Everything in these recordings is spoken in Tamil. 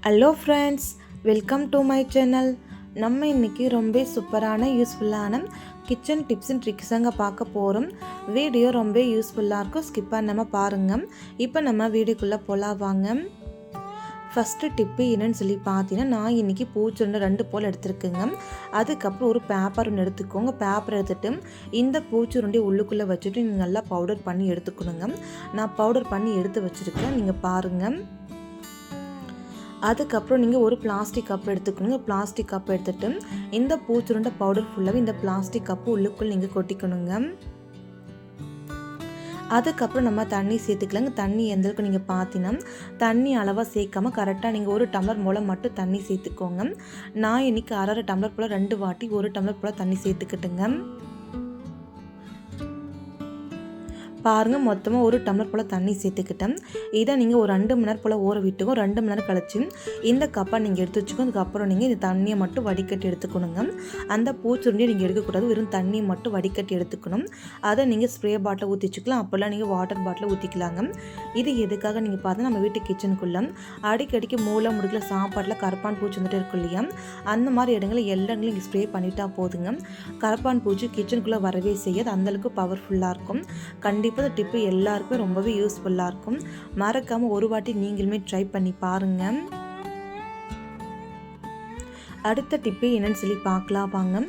Hello friends, welcome to my channel. நம்ம இன்றைக்கி ரொம்ப சூப்பரான யூஸ்ஃபுல்லான கிச்சன் டிப்ஸ் அண்ட் ட்ரிக்ஸாங்க பார்க்க போகிறோம். வீடியோ ரொம்ப யூஸ்ஃபுல்லாக இருக்கும், ஸ்கிப் பண்ணாமல் பாருங்கள். இப்போ நம்ம வீடியோக்குள்ளே போகலாம் வாங்க. ஃபஸ்ட்டு டிப்பு என்னென்னு சொல்லி பார்த்தீங்கன்னா, நான் இன்றைக்கி பூச்சுருண்டை 2 போல் எடுத்துருக்குங்க. அதுக்கப்புறம் ஒரு பேப்பர் ஒன்று எடுத்துக்கோங்க. பேப்பர் எடுத்துகிட்டு இந்த பூச்சுருண்டையை உள்ளுக்குள்ளே வச்சுட்டு நீங்கள் நல்லா பவுடர் பண்ணி எடுத்துக்கணுங்க. நான் பவுடர் பண்ணி எடுத்து வச்சுருக்கேன், நீங்கள் பாருங்கள். அதுக்கப்புறம் நீங்கள் ஒரு பிளாஸ்டிக் கப் எடுத்துக்கணுங்க. பிளாஸ்டிக் கப் எடுத்துகிட்டு இந்த பூச்சுருண்டை பவுடர் ஃபுல்லாகவே இந்த பிளாஸ்டிக் கப்பு உள்ளுக்குள் நீங்கள் கொட்டிக்கணுங்க. அதுக்கப்புறம் நம்ம தண்ணி சேர்த்துக்கலாங்க. தண்ணி எந்தளவுக்கு நீங்கள் பார்த்தீங்கன்னா தண்ணி அளவாக சேர்க்காமல் கரெக்டாக நீங்கள் 1 டம்ளர் மூலம் மட்டும் தண்ணி சேர்த்துக்கோங்க. நான் இன்றைக்கி 1/2 டம்ளர் போல் 2 வாட்டி 1 டம்ளர் போல் தண்ணி சேர்த்துக்கிட்டுங்க. பாருங்கள், மொத்தமாக 1 டம்ளர் போல் தண்ணி சேர்த்துக்கிட்டேன். இதை நீங்கள் ஒரு 2 மணி நேரம் போல் ஊற விட்டுக்கோ. 2 மணி நேரம் கழிச்சு இந்த கப்பை நீங்கள் எடுத்து வச்சுக்கோ. அதுக்கப்புறம் நீங்கள் இந்த தண்ணியை மட்டும் வடிகட்டி எடுத்துக்கணுங்க. அந்த பூச்சுருண்டியை நீங்கள் எடுக்கக்கூடாது, வெறும் தண்ணியை மட்டும் வடிகட்டி எடுத்துக்கணும். அதை நீங்கள் ஸ்ப்ரே பாட்டில் ஊற்றி வச்சுக்கலாம், அப்போல்லாம் நீங்கள் வாட்டர் பாட்டில் ஊற்றிக்கலாங்க. இது எதுக்காக நீங்கள் பார்த்தா நம்ம வீட்டு கிச்சனுக்குள்ளே அடிக்கடிக்கு மூளை முடுக்கில் சாப்பாட்டில் கரப்பான் பூச்சி வந்துட்டு இருக்கும் இல்லையா, அந்த மாதிரி இடங்களில் எல்லா இடங்களும் இங்கே ஸ்ப்ரே பண்ணிட்டா போதுங்க. கரப்பான் பூச்சி கிச்சனுக்குள்ளே வரவே செய்யாது, அந்தளவுக்கு பவர்ஃபுல்லாக இருக்கும். கண்டிப்பாக இந்த டிப்பு எல்லாருக்குமே ரொம்பவே யூஸ்ஃபுல்லாக இருக்கும். மறக்காமல் ஒரு வாட்டி நீங்களுமே ட்ரை பண்ணி பாருங்கள். அடுத்த டிப்பு என்னென்னு சொல்லி பார்க்கலாம் வாங்க.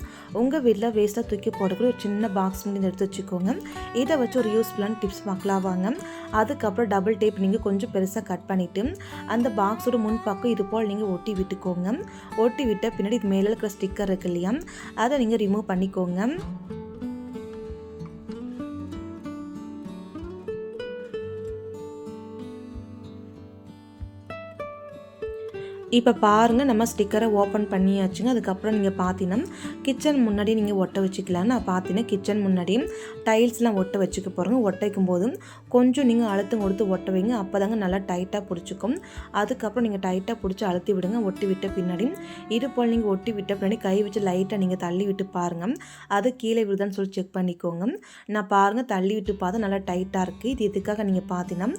உங்கள் வீட்டில் வேஸ்ட்டாக தூக்கி போடக்கூடிய ஒரு சின்ன பாக்ஸ் மட்டும் எடுத்து வச்சுக்கோங்க. இதை வச்சு ஒரு யூஸ்ஃபுல்லான டிப்ஸ் பார்க்கலாம் வாங்க. அதுக்கப்புறம் டபுள் டேப் நீங்கள் கொஞ்சம் பெருசாக கட் பண்ணிவிட்டு அந்த பாக்ஸோட முன்பக்கம் இது போல் நீங்கள் ஒட்டி விட்டுக்கோங்க. ஒட்டி விட்ட பின்னாடி இது மேலே இருக்கிற ஸ்டிக்கர் இருக்கு இல்லையா, அதை நீங்கள் ரிமூவ் பண்ணிக்கோங்க. இப்போ பாருங்கள், நம்ம ஸ்டிக்கரை ஓப்பன் பண்ணியாச்சுங்க. அதுக்கப்புறம் நீங்கள் பார்த்தீங்கன்னா கிச்சன் முன்னாடி நீங்கள் ஒட்ட வச்சுக்கலாம். நான் பார்த்தீங்கன்னா கிச்சன் முன்னாடி டைல்ஸ்லாம் ஒட்ட வச்சுக்க போகிறோங்க. ஒட்ட வைக்கும் போதும் கொஞ்சம் நீங்கள் அழுத்தம் கொடுத்து ஒட்ட வைங்க, அப்போ தாங்க நல்லா டைட்டாக பிடிச்சிக்கும். அதுக்கப்புறம் நீங்கள் டைட்டாக பிடிச்சி அழுத்தி விடுங்க. ஒட்டி விட்ட பின்னாடி இது போல் நீங்கள் ஒட்டி விட்ட பின்னாடி கை வச்சு லைட்டாக நீங்கள் தள்ளி விட்டு பாருங்கள், அது கீழே விடுதான்னு சொல்லி செக் பண்ணிக்கோங்க. நான் பாருங்கள் தள்ளி விட்டு பார்த்தா நல்லா டைட்டாக இருக்குது. இது எதுக்காக நீங்கள் பார்த்தீங்கன்னா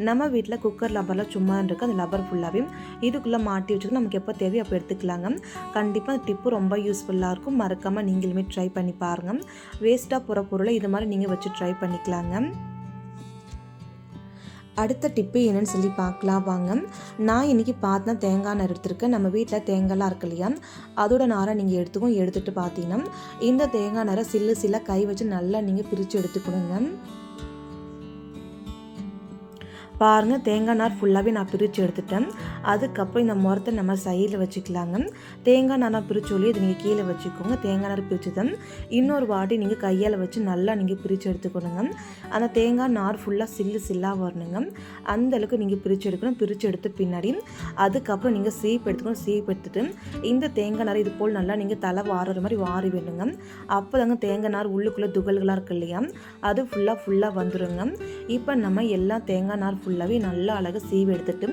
நம்ம வீட்டில் குக்கர் லப்பரில் சும்மா இருக்குது, அந்த லப்பர் ஃபுல்லாகவே இதுக்குள்ளே மாட்டி வச்சுக்கணும். நமக்கு எப்போ தேவையோ அப்போ எடுத்துக்கலாங்க. கண்டிப்பாக அந்த டிப்பு ரொம்ப யூஸ்ஃபுல்லாக இருக்கும். மறக்காமல் நீங்களுமே ட்ரை பண்ணி பாருங்கள். வேஸ்ட்டாக போகிற பொருளை இது மாதிரி நீங்கள் வச்சு ட்ரை பண்ணிக்கலாங்க. அடுத்த டிப்பு என்னென்னு சொல்லி பார்க்கலாம் வாங்க. நான் இன்றைக்கி பார்த்தா தேங்காய் நார் எடுத்துருக்கேன். நம்ம வீட்டில் தேங்காய்லாம் இருக்கு இல்லையா, அதோட நாரை நீங்கள் எடுத்துகிட்டு பார்த்தீங்கன்னா இந்த தேங்காய் நாரை சில்ல கை வச்சு நல்லா நீங்கள் பிரித்து எடுத்துக்கணுங்க. பாருங்கள், தேங்காய் நார் ஃபுல்லாகவே நான் பிரித்து எடுத்துட்டேன். அதுக்கப்புறம் இந்த முறத்தை நம்ம சைடில் வச்சுக்கலாங்க. தேங்காய் நார் பிரிச்சோலையே இது நீங்கள் கீழே வச்சுக்கோங்க. தேங்காய் நார் பிரிச்சுதான் இன்னொரு வாட்டி நீங்கள் கையால் வச்சு நல்லா நீங்கள் பிரித்து எடுத்துக்கணுங்க. அந்த தேங்காய் நார் ஃபுல்லாக சில்லாக வரணுங்க, அந்தளவுக்கு நீங்கள் பிரித்து எடுக்கணும். பிரித்து எடுத்த பின்னாடி அதுக்கப்புறம் நீங்கள் சீப் எடுத்துக்கணும். சீப் எடுத்துகிட்டு இந்த தேங்காய் நார் இது போல் நல்லா நீங்கள் தலை வாடுற மாதிரி வாரி வேணுங்க. அப்போ தாங்க தேங்காய் நார் உள்ளுக்குள்ளே துகள்களாக இருக்கு இல்லையா, அது ஃபுல்லாக வந்துடுங்க. இப்போ நம்ம எல்லா தேங்காய் நார் ஃபுல்லாகவே நல்லா அழகாக சீவி எடுத்துட்டு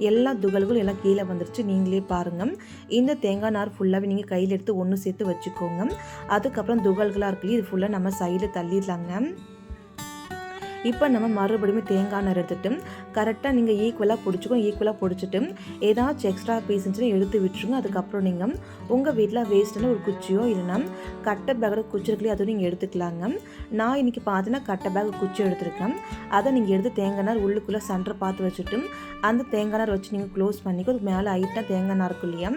எல்லா துகள்களும் எல்லாம் கீழே வந்துருச்சு. நீங்களே பாருங்கள், இந்த தேங்காய் நார் ஃபுல்லாகவே நீங்கள் கையில் எடுத்து ஒன்று சேர்த்து வச்சுக்கோங்க. அதுக்கப்புறம் துகள்களாக இருக்கு, இது ஃபுல்லாக நம்ம சைடில் தள்ளிடலாங்க. இப்போ நம்ம மறுபடியும் தேங்காய் நார் எடுத்துகிட்டு கரெக்டாக நீங்கள் ஈக்குவலாக பிடிச்சிட்டு ஏதாச்சும் எக்ஸ்ட்ரா பீஸ் இருந்துச்சுன்னா எடுத்து விட்டுருங்க. அதுக்கப்புறம் நீங்கள் உங்கள் வீட்டில் வேஸ்ட்டான ஒரு குச்சியோ இல்லைன்னா கட்டை பேக்கோட குச்சி இருக்குல்லையே அதுவும் நீங்கள் எடுத்துக்கலாங்க. நான் இன்றைக்கி பார்த்தீங்கன்னா கட்டை பேக் குச்சி எடுத்துருக்கேன். அதை நீங்கள் எடுத்து தேங்காய் நார் உள்ளுக்குள்ளே சென்டரை பார்த்து வச்சுட்டு அந்த தேங்காய் நார் வச்சு நீங்கள் க்ளோஸ் பண்ணிக்கோ. அதுக்கு மேலே ஹைட்டாக தேங்காய் நார் இருக்கும் இல்லையா,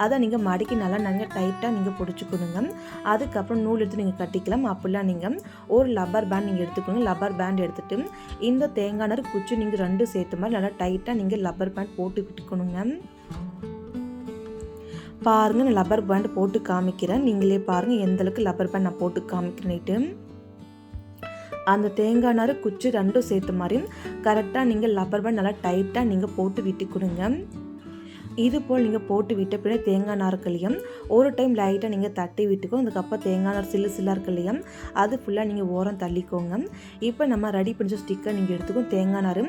அதை நீங்கள் மடக்கி நல்லா நீங்கள் டைட்டாக நீங்கள் பிடிச்சிக்கணுங்க. அதுக்கப்புறம் நூல் எடுத்து நீங்கள் கட்டிக்கலாம். அப்படிலாம் நீங்கள் ஒரு லப்பர் பேண்ட் நீங்கள் எடுத்துக்கணும். லப்பர் பேண்ட் எடுத்துகிட்டு இந்த தேங்காய் நார் குச்சி நீங்கள் 2 சேர்த்த மாதிரி நல்லா டைட்டாக நீங்கள் லப்பர் பேண்ட் போட்டு விட்டுக்கணுங்க. பாருங்கள், நான் லப்பர் பேண்ட் போட்டு காமிக்கிறேன். நீங்களே பாருங்கள் எந்தளவுக்கு லப்பர் பேண்ட் நான் போட்டு காமிக்கிறேன்ட்டு. அந்த தேங்காய் நார் குச்சி 2 சேர்த்த மாதிரி கரெக்டாக நீங்கள் லப்பர் பேண்ட் நல்லா டைட்டாக நீங்கள் போட்டு விட்டுக்கணுங்க. இது போல் நீங்கள் போட்டு விட்ட பின்னாடி தேங்காய் நாருக்கல்லையும் ஒரு டைம் லைட்டாக நீங்கள் தட்டி விட்டுக்கோ. அதுக்கப்புறம் தேங்காய் நார் சில்லாக இருக்கல்லையும் அது ஃபுல்லாக நீங்கள் ஓரம் தள்ளிக்கோங்க. இப்போ நம்ம ரெடி பண்ண ஸ்டிக்கர் நீங்கள் எடுத்துக்கோ. தேங்காய் நார்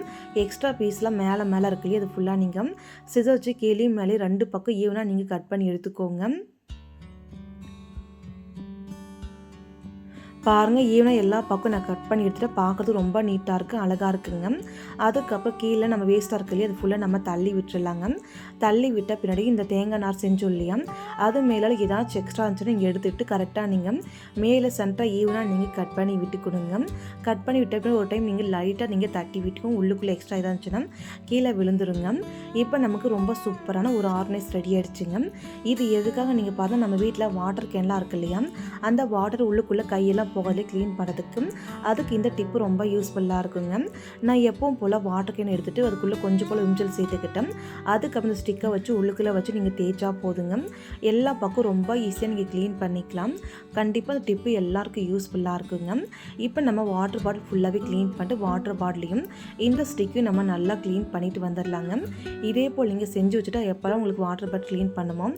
எக்ஸ்ட்ரா பீஸ்லாம் மேலே இருக்கு இல்லையா, அது ஃபுல்லாக நீங்கள் சிசர் வச்சு கீழே மேலே 2 பக்கம் ஈவனாக நீங்கள் கட் பண்ணி எடுத்துக்கோங்க. பாருங்கள் ஈவனாக எல்லா பக்கம் நான் கட் பண்ணி எடுத்துகிட்டு பார்க்குறது ரொம்ப நீட்டாக இருக்குது, அழகாக இருக்குங்க. அதுக்கப்புறம் கீழே நம்ம வேஸ்ட்டாக இருக்கு இல்லையா, அது ஃபுல்லாக நம்ம தள்ளி விட்டுறலாங்க. தள்ளி விட்ட பின்னாடி இந்த தேங்காய் நார் செஞ்சோம் இல்லையா, அது மேலே ஏதாச்சும் எக்ஸ்ட்ரா இருந்துச்சுன்னா நீங்கள் எடுத்துகிட்டு கரெக்டாக நீங்கள் மேலே சென்டராக ஈவனாக நீங்கள் கட் பண்ணி விட்டு கொடுங்க. கட் பண்ணி விட்ட பின்னாடி ஒரு டைம் நீங்கள் லைட்டாக நீங்கள் தட்டி விட்டுக்கோங்க. உள்ளுக்குள்ளே எக்ஸ்ட்ரா எதாக இருந்துச்சுன்னா கீழே விழுந்துருங்க. இப்போ நமக்கு ரொம்ப சூப்பரான ஒரு ஆர்கனைஸ் ரெடி ஆகிடுச்சுங்க. இது எதுக்காக நீங்கள் பார்த்தா நம்ம வீட்டில் வாட்டர் கேன்லாம் இருக்கு இல்லையா, அந்த வாட்டர் உள்ளுக்குள்ளே கையெல்லாம் போகலே க்ளீன் பண்ணுறதுக்கு அதுக்கு இந்த டிப்பு ரொம்ப யூஸ்ஃபுல்லாக இருக்குங்க. நான் எப்பவும் போல் வாட்டர் கேன் எடுத்துகிட்டு அதுக்குள்ளே கொஞ்சம் போல் விம்ஜல் சேர்த்துக்கிட்டேன். அதுக்கப்புறம் இந்த ஸ்டிக்கை வச்சு உள்ளுக்குள்ளே வச்சு நீங்கள் தேய்ச்சா போதுங்க. எல்லா பக்கம் ரொம்ப ஈஸியாக நீங்கள் க்ளீன் பண்ணிக்கலாம். கண்டிப்பாக அந்த டிப்பு எல்லாருக்கும் யூஸ்ஃபுல்லாக இருக்குங்க. இப்போ நம்ம வாட்டர் பாட்டில் ஃபுல்லாகவே க்ளீன் பண்ணிட்டு வாட்டர் பாட்டிலையும் இந்த ஸ்டிக்கையும் நம்ம நல்லா க்ளீன் பண்ணிட்டு வந்துடலாங்க. இதே போல் நீங்கள் செஞ்சு வச்சுட்டா எப்போல்லாம் உங்களுக்கு வாட்டர் பாட்டில் க்ளீன் பண்ணுமோ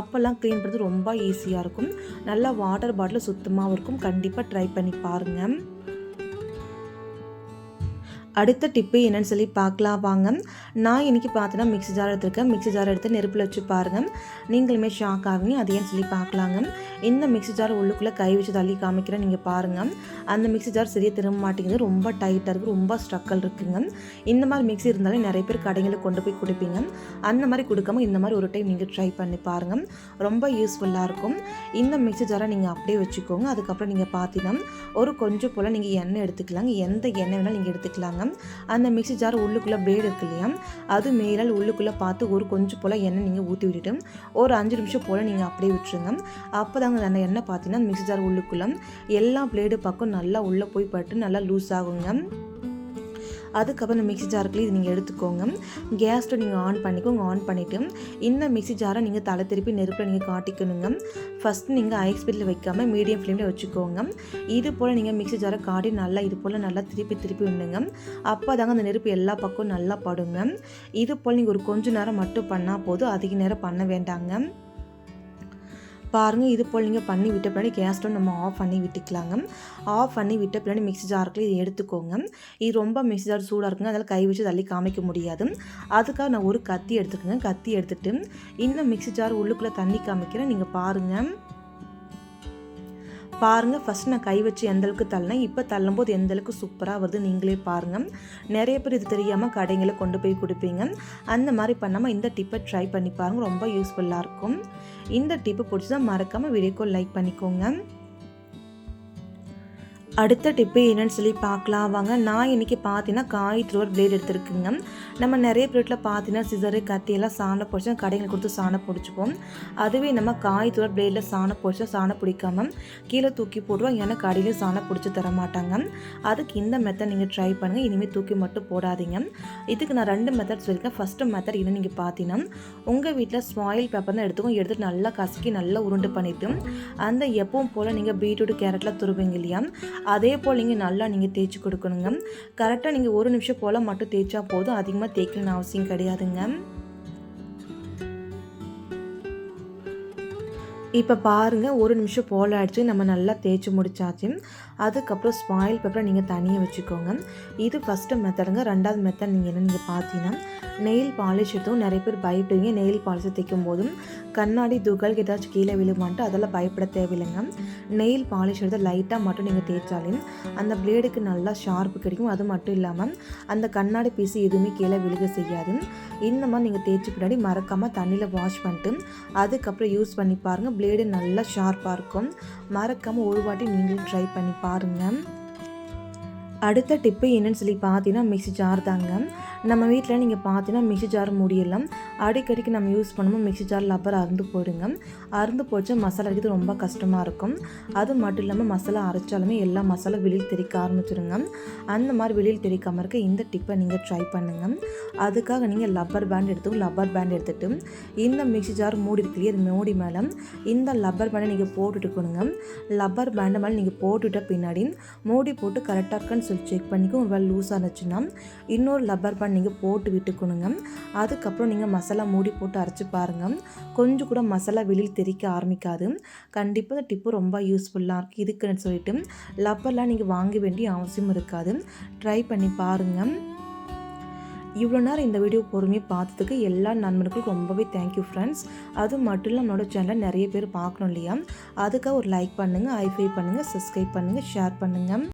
அப்போல்லாம் க்ளீன் பண்ணுறது ரொம்ப ஈஸியாக இருக்கும். நல்லா வாட்டர் பாட்டில் சுத்தமாகவும் இருக்கும். கண்டிப்பாக ட்ரை பண்ணி பாருங்கள். அடுத்த டிப்பு என்னென்னு சொல்லி பார்க்கலாம் வாங்க. நான் இன்றைக்கி பார்த்தோன்னா மிக்ஸி ஜார் எடுத்துருக்கேன். மிக்ஸி ஜார் எடுத்து நெருப்பில் வச்சு பாருங்கள், நீங்களுமே ஷாக் ஆகுங்க. அது ஏன்னு சொல்லி பார்க்கலாங்க. இந்த மிக்ஸி ஜார் உள்ளுக்குள்ளே கை வச்சு தள்ளி காமிக்கிறேன், நீங்கள் பாருங்கள். அந்த மிக்ஸி ஜார் சரியாக திரும்ப மாட்டேங்குது, ரொம்ப டைட்டாக இருக்குது, ரொம்ப ஸ்ட்ரக்கல் இருக்குங்க. இந்த மாதிரி மிக்ஸி இருந்தாலே நிறைய பேர் கடைகளில் கொண்டு போய் கொடுப்பீங்க. அந்த மாதிரி கொடுக்காம இந்த மாதிரி ஒரு டைம் நீங்கள் ட்ரை பண்ணி பாருங்கள், ரொம்ப யூஸ்ஃபுல்லாக இருக்கும். இந்த மிக்ஸி ஜாரை நீங்கள் அப்படியே வச்சுக்கோங்க. அதுக்கப்புறம் நீங்கள் பார்த்தீங்கன்னா ஒரு கொஞ்சம் போல் நீங்கள் எண்ணெய் எடுத்துக்கலாங்க. எந்த எண்ணெய் வேணாலும் நீங்கள் எடுத்துக்கலாங்க. அந்த மிக்ஸி ஜார் உள்ளுக்குள்ளே பிளேடு இருக்கு இல்லையா, அது மேலால் உள்ளுக்குள்ளே பார்த்து ஒரு கொஞ்சம் போல் எண்ணெய் நீங்கள் ஊற்றி விட்டுட்டு ஒரு 5 நிமிஷம் போல் நீங்கள் அப்படியே விட்டுருங்க. அப்போ தாங்க அந்த எண்ணெய் பார்த்தீங்கன்னா மிக்ஸி ஜார் உள்ளுக்குள்ளே எல்லா பிளேடு பக்கம் நல்லா உள்ளே போய் பட்டு நல்லா லூஸ் ஆகுங்க. அதுக்கப்புறம் இந்த மிக்ஸி ஜாருக்குள்ளே இது நீங்கள் எடுத்துக்கோங்க. கேஸ் ஸ்டவ் நீங்கள் ஆன் பண்ணிக்கோங்க. ஆன் பண்ணிவிட்டு இந்த மிக்ஸி ஜாரை நீங்கள் தலை திருப்பி நெருப்பில் நீங்கள் காட்டிக்கணுங்க. ஃபஸ்ட்டு நீங்கள் ஹை ஸ்பீடில் வைக்காமல் மீடியம் ஃப்ளேமில் வச்சுக்கோங்க. இது போல் நீங்கள் மிக்ஸி ஜாரை காட்டி நல்லா இது போல் நல்லா திருப்பி விடணுங்க. அப்போ தாங்க அந்த நெருப்பு எல்லா பக்கம் நல்லா படுங்க. இது போல் நீங்கள் ஒரு கொஞ்சம் நேரம் மட்டும் பண்ணால் போதும், அதிக நேரம் பண்ண வேண்டாங்க. பாருங்கள், இது போல் நீங்கள் பண்ணி விட்ட பின்னாடி கேஸ் ஸ்டவ் நம்ம ஆஃப் பண்ணி விட்டுக்கலாங்க. ஆஃப் பண்ணி விட்ட பின்னாடி மிக்ஸி ஜாருக்குள்ளே இது எடுத்துக்கோங்க. இது ரொம்ப மிக்ஸி ஜார் சூடாக இருக்குங்க, அதில் கை வச்சு தள்ளி காமிக்க முடியாது. அதுக்காக நான் ஒரு கத்தி எடுத்துக்கோங்க. கத்தி எடுத்துகிட்டு இந்த மிக்ஸி ஜார் உள்ளுக்குள்ளே தண்ணி காமிக்கிறேன், நீங்கள் பாருங்கள். ஃபஸ்ட் நான் கை வச்சு எந்தளவுக்கு தள்ளினேன், இப்போ தள்ளும்போது எந்தளவுக்கு சூப்பராக வருது நீங்களே பாருங்கள். நிறைய பேர் இது தெரியாமல் கடைங்களை கொண்டு போய் கொடுப்பீங்க. அந்த மாதிரி பண்ணாமல் இந்த டிப்பை ட்ரை பண்ணி பாருங்கள், ரொம்ப யூஸ்ஃபுல்லாக இருக்கும். இந்த டிப்பு பிடிச்சா மறக்காமல் வீடியோக்கு லைக் பண்ணிக்கோங்க. அடுத்த டிப்பு என்னென்னு சொல்லி பார்க்கலாம் வாங்க. நான் இன்றைக்கி பார்த்தீங்கன்னா காய் த்ரோவர் பிளேட் எடுத்துருக்குங்க. நம்ம நிறைய பிளேட்டில் பார்த்தீங்கன்னா சிசரு கத்தியெல்லாம் சாணம் பிடிச்சா கடைகள் கொடுத்து சாணம் பிடிச்சிப்போம். அதுவே நம்ம காய் த்ரோவர் பிளேடில் சாணம் பிடிச்சா சாணம் பிடிக்காமல் கீழே தூக்கி போடுவோம். ஏன்னா கடையிலையும் சாணம் பிடிச்சி தர மாட்டாங்க. அதுக்கு இந்த மெத்தட் நீங்கள் ட்ரை பண்ணுங்கள். இனிமேல் தூக்கி மட்டும் போடாதீங்க. இதுக்கு நான் 2 மெத்தட் சொல்லியிருக்கேன். ஃபஸ்ட்டு மெத்தட் என்ன நீங்கள் பார்த்தீங்கன்னா உங்கள் வீட்டில் ஸ்மாயில் பேப்பர் தான் எடுத்துட்டு நல்லா கசக்கி நல்லா உருண்டு பண்ணிவிட்டு அந்த எப்பவும் போல் நீங்கள் பீட்ரூட் கேரட்லாம் துருவீங்க இல்லையா, அதே போல் நீங்கள் நல்லா நீங்கள் தேய்ச்சி கொடுக்கணுங்க. கரெக்டாக நீங்கள் 1 நிமிஷம் போல் மட்டும் தேய்ச்சா போதும், அதிகமாக தேய்க்கணும்னு அவசியம் கிடையாதுங்க. இப்போ பாருங்கள், 1 நிமிஷம் போல் ஆகிடுச்சு, நம்ம நல்லா தேய்ச்சி முடிச்சாச்சு. அதுக்கப்புறம் ஸ்மாயில் பேப்பரை நீங்கள் தனியாக வச்சுக்கோங்க. இது ஃபஸ்ட்டு மெத்தடுங்க. 2வது மெத்தட் நீங்கள் என்ன நீங்கள் பார்த்தீங்கன்னா நெயில் பாலிஷ் எடுத்தும். நிறைய பேர் பயப்படுவீங்க நெயில் பாலிஷை தைக்கும் போதும் கண்ணாடி துகள் ஏதாச்சும் கீழே விழுமான்ட்டு, அதெல்லாம் பயப்பட தேவையில்லைங்க. நெயில் பாலிஷ் எடுத்து லைட்டாக மட்டும் நீங்கள் தேய்ச்சாலே அந்த பிளேடுக்கு நல்லா ஷார்ப்பு கிடைக்கும். அது மட்டும் இல்லாமல் அந்த கண்ணாடி பீஸு எதுவுமே கீழே விழுக செய்யாது. இந்த மாதிரி நீங்கள் தேய்ச்சி பின்னாடி மறக்காமல் தண்ணியில் வாஷ் பண்ணிட்டு அதுக்கப்புறம் யூஸ் பண்ணி பாருங்கள், பிளேடு நல்லா ஷார்ப்பாக இருக்கும். மறக்காமல் ஒரு வாட்டி நீங்களும் ட்ரை பண்ணி பாருங்கள். அடுத்த டிப்பு என்னென்னு சொல்லி பார்த்தீங்கன்னா மிக்ஸி ஜார் தாங்க. நம்ம வீட்டில் நீங்கள் பார்த்தீங்கன்னா மிக்ஸி ஜார் முடியலாம் அடிக்கடிக்கு நம்ம யூஸ் பண்ணும்போது மிக்ஸி ஜார் லப்பர் அறுந்து போயிடுங்க. அறுந்து போச்சு மசாலா அரைக்கிறது ரொம்ப கஷ்டமாக இருக்கும். அது மட்டும் இல்லாமல் மசாலா அரைச்சாலுமே எல்லா மசாலா வெளியில் தெறிக்க ஆரம்பிச்சிடுங்க. அந்த மாதிரி வெளியில் தெறிக்காமல் இருக்க இந்த டிப்பை நீங்கள் ட்ரை பண்ணுங்கள். அதுக்காக நீங்கள் லப்பர் பேண்ட் எடுத்துகிட்டு இந்த மிக்ஸி ஜார் மூடி இருக்கு இல்லையா, அது மூடி மேலே இந்த லப்பர் பேண்டை நீங்கள் போட்டுட்டுக்கணுங்க. லப்பர் பேண்டை மேலே நீங்கள் போட்டுவிட்ட பின்னாடி மூடி போட்டு கரெக்டாக இருக்குன்னு சொல்லி செக் பண்ணிக்கோ. ஒரு வேலை லூஸாக இருந்துச்சுன்னா இன்னொரு லப்பர் பேண்ட் நீங்கள் போட்டு விட்டுக்கணுங்க. அதுக்கப்புறம் நீங்கள் மசாலா மூடி போட்டு அரைச்சி பாருங்கள், கொஞ்சம் கூட மசாலா வெளியில் தெறிக்க ஆரம்பிக்காது. கண்டிப்பாக இந்த டிப்பு ரொம்ப யூஸ்ஃபுல்லாக இருக்குது. இதுக்குன்னு சொல்லிட்டு லப்பர்லாம் நீங்கள் வாங்க வேண்டிய அவசியம் இருக்காது. ட்ரை பண்ணி பாருங்கள். இவ்வளோ நேரம் இந்த வீடியோ பொறுமையாக பார்த்ததுக்கு எல்லா நண்பர்களுக்கும் ரொம்பவே தேங்க்யூ ஃப்ரெண்ட்ஸ். அது மட்டும் இல்லை, நம்மளோட சேனலை நிறைய பேர் பார்க்கணும் இல்லையா, அதுக்காக ஒரு லைக் பண்ணுங்கள், ஹைஃபை பண்ணுங்கள், சப்ஸ்கிரைப் பண்ணுங்கள், ஷேர் பண்ணுங்கள்.